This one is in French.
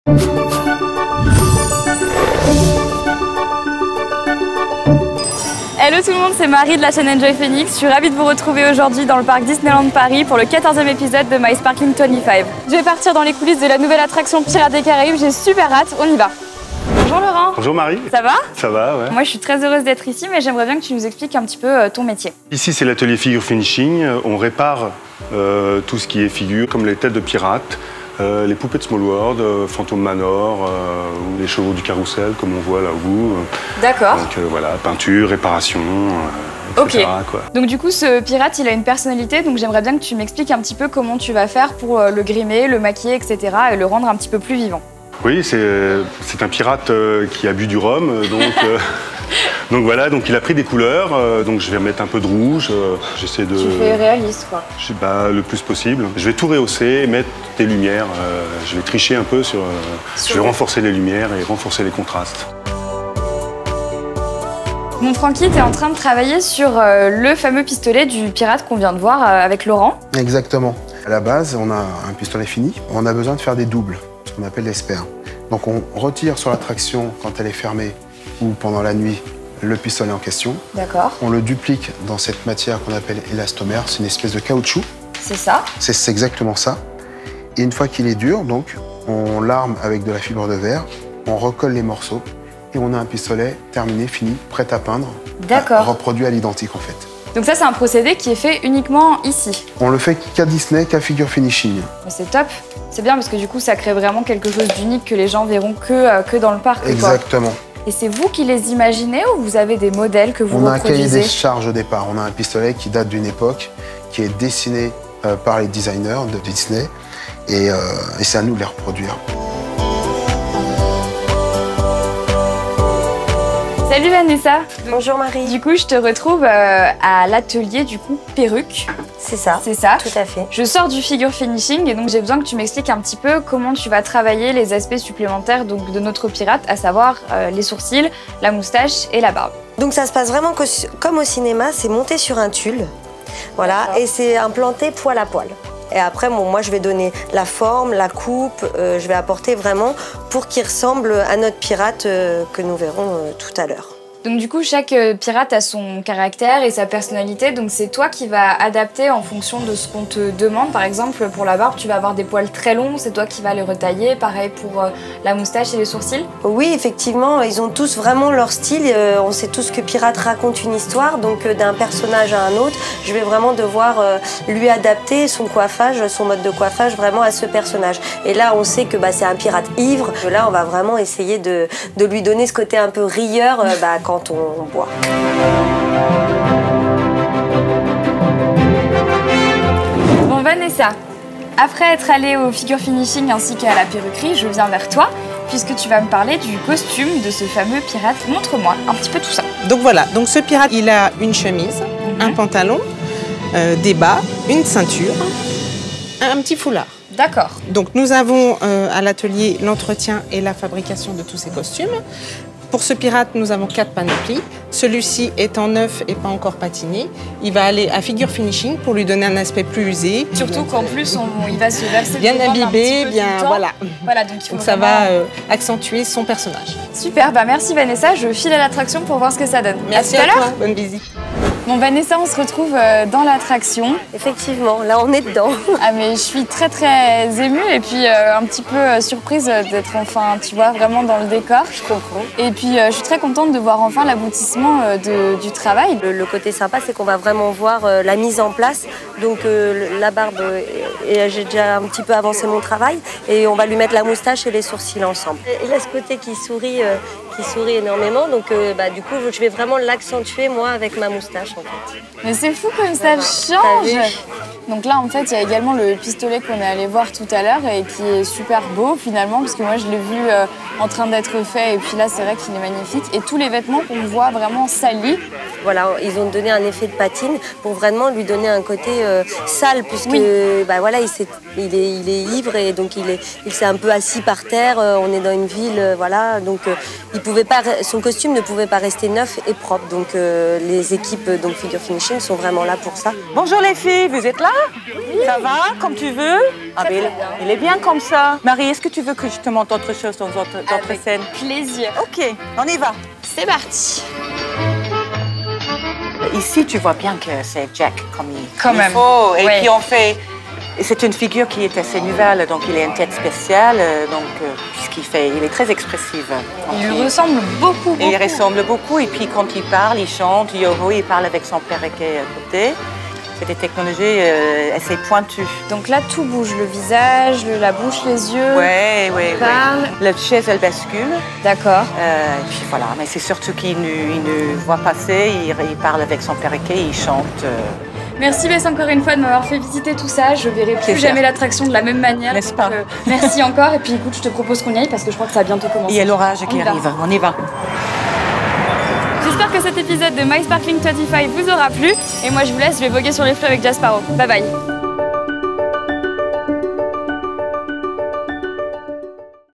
Hello tout le monde, c'est Marie de la chaîne Enjoy Phoenix. Je suis ravie de vous retrouver aujourd'hui dans le parc Disneyland Paris pour le 14e épisode de My Sparkling 25. Je vais partir dans les coulisses de la nouvelle attraction Pirates des Caraïbes, j'ai super hâte, on y va. Bonjour Laurent. Bonjour Marie. Ça va? Ça va, ouais. Moi je suis très heureuse d'être ici, mais j'aimerais bien que tu nous expliques un petit peu ton métier. Ici c'est l'atelier figure finishing, on répare tout ce qui est figure, comme les têtes de pirates, les poupées de Small World, Phantom Manor, ou les chevaux du carrousel comme on voit là où. D'accord. Donc voilà, peinture, réparation, etc. Ok. Quoi. Donc du coup ce pirate il a une personnalité, donc j'aimerais bien que tu m'expliques un petit peu comment tu vas faire pour le grimer, le maquiller, etc. et le rendre un petit peu plus vivant. Oui, c'est un pirate qui a bu du rhum, donc voilà, donc il a pris des couleurs, donc je vais mettre un peu de rouge, j'essaie de... Tu fais réaliste quoi. Le plus possible. Je vais tout rehausser, mettre des lumières, je vais tricher un peu sur... je vais renforcer les lumières et renforcer les contrastes. Mon Francky, tu es en train de travailler sur le fameux pistolet du pirate qu'on vient de voir avec Laurent. Exactement. À la base, on a un pistolet fini, on a besoin de faire des doubles, ce qu'on appelle les spares. Donc on retire sur la traction quand elle est fermée ou pendant la nuit le pistolet en question. D'accord. On le duplique dans cette matière qu'on appelle élastomère, c'est une espèce de caoutchouc. C'est ça. C'est exactement ça. Et une fois qu'il est dur, donc, on l'arme avec de la fibre de verre, on recolle les morceaux et on a un pistolet terminé, fini, prêt à peindre. D'accord. Reproduit à l'identique en fait. Donc ça c'est un procédé qui est fait uniquement ici. On le fait qu'à Disney, qu'à figure finishing. C'est top. C'est bien parce que du coup ça crée vraiment quelque chose d'unique que les gens verront que dans le parc. Exactement. Et c'est vous qui les imaginez ou vous avez des modèles que vous reproduisez? On a un cahier des charges au départ. On a un pistolet qui date d'une époque, qui est dessiné par les designers de Disney. Et c'est à nous de les reproduire. Salut Vanessa. Bonjour Marie. Du coup, je te retrouve à l'atelier du coup perruque. C'est ça. C'est ça. Tout à fait. Je sors du figure finishing et donc j'ai besoin que tu m'expliques un petit peu comment tu vas travailler les aspects supplémentaires donc, de notre pirate, à savoir les sourcils, la moustache et la barbe. Donc ça se passe vraiment comme au cinéma, c'est monté sur un tulle. Voilà, et c'est implanté poil à poil. Et après, bon, moi, je vais donner la forme, la coupe, je vais apporter vraiment pour qu'il ressemble à notre pirate que nous verrons tout à l'heure. Donc du coup, chaque pirate a son caractère et sa personnalité, donc c'est toi qui vas adapter en fonction de ce qu'on te demande. Par exemple, pour la barbe, tu vas avoir des poils très longs, c'est toi qui vas les retailler. Pareil pour la moustache et les sourcils. Oui, effectivement, ils ont tous vraiment leur style. On sait tous que pirate raconte une histoire, donc d'un personnage à un autre, je vais vraiment devoir lui adapter son coiffage, son mode de coiffage vraiment à ce personnage. Et là, on sait que c'est un pirate ivre. Là, on va vraiment essayer de lui donner ce côté un peu rieur quand on boit. Bon Vanessa, après être allée au figure finishing ainsi qu'à la perruquerie, je viens vers toi puisque tu vas me parler du costume de ce fameux pirate. Montre-moi un petit peu tout ça. Donc voilà, donc ce pirate, il a une chemise, un pantalon, des bas, une ceinture, un petit foulard. D'accord. Donc nous avons à l'atelier l'entretien et la fabrication de tous ces costumes. Pour ce pirate, nous avons 4 panoplies. Celui-ci est en neuf et pas encore patiné. Il va aller à figure finishing pour lui donner un aspect plus usé. Surtout qu'en plus, il va se verser bien imbibé, bien voilà. Donc ça va accentuer son personnage. Super, merci Vanessa. Je file à l'attraction pour voir ce que ça donne. Merci à toi. Bonne visite. Bon Vanessa, on se retrouve dans l'attraction. Effectivement, là on est dedans. Ah mais je suis très émue et puis un petit peu surprise d'être enfin, tu vois, vraiment dans le décor. Je comprends. Et puis je suis très contente de voir enfin l'aboutissement du travail. Le côté sympa, c'est qu'on va vraiment voir la mise en place. Donc la barbe, j'ai déjà un petit peu avancé mon travail et on va lui mettre la moustache et les sourcils ensemble. Il a ce côté qui sourit énormément, donc du coup je vais vraiment l'accentuer moi avec ma moustache en fait. Mais c'est fou comme ça change. Donc là en fait il y a également le pistolet qu'on est allé voir tout à l'heure et qui est super beau finalement parce que moi je l'ai vu en train d'être fait et puis là c'est vrai qu'il est magnifique et tous les vêtements qu'on voit vraiment salis Voilà, ils ont donné un effet de patine pour vraiment lui donner un côté sale, puisque bah, voilà, il est ivre et donc il s'est un peu assis par terre. On est dans une ville, voilà, donc son costume ne pouvait pas rester neuf et propre. Donc les équipes donc Figure Finishing sont vraiment là pour ça. Bonjour les filles, vous êtes là? Oui. Ça va, comme tu veux? Ah, ben, il est bien comme ça. Marie, est-ce que tu veux que je te montre autre chose dans d'autres scènes? Plaisir. Ok, on y va. C'est parti. Ici, tu vois bien que c'est Jack comme il même. faut. Et puis on fait... C'est une figure qui est assez nouvelle, donc il a une tête spéciale, puisqu'il fait, il est très expressif. Il lui ressemble beaucoup. Il ressemble beaucoup, et puis quand il parle, il chante, Yoho, il parle avec son perroquet à côté. C'est des technologies assez pointues. Donc là, tout bouge, le visage, la bouche, les yeux. Oui. Parle. La chaise, elle bascule. D'accord. Et puis voilà, mais c'est surtout qu'il nous voit passer, il parle avec son perroquet, il chante. Merci Bess encore une fois de m'avoir fait visiter tout ça. Je verrai plus jamais l'attraction de la même manière. N'est-ce pas? Merci encore. Et puis écoute, je te propose qu'on y aille parce que je crois que ça va bientôt commencer. Il y a l'orage qui arrive. On y va. J'espère que cet épisode de My Sparkling 25 vous aura plu. Et moi, je vous laisse, je vais voguer sur les flots avec Jasparo. Bye bye.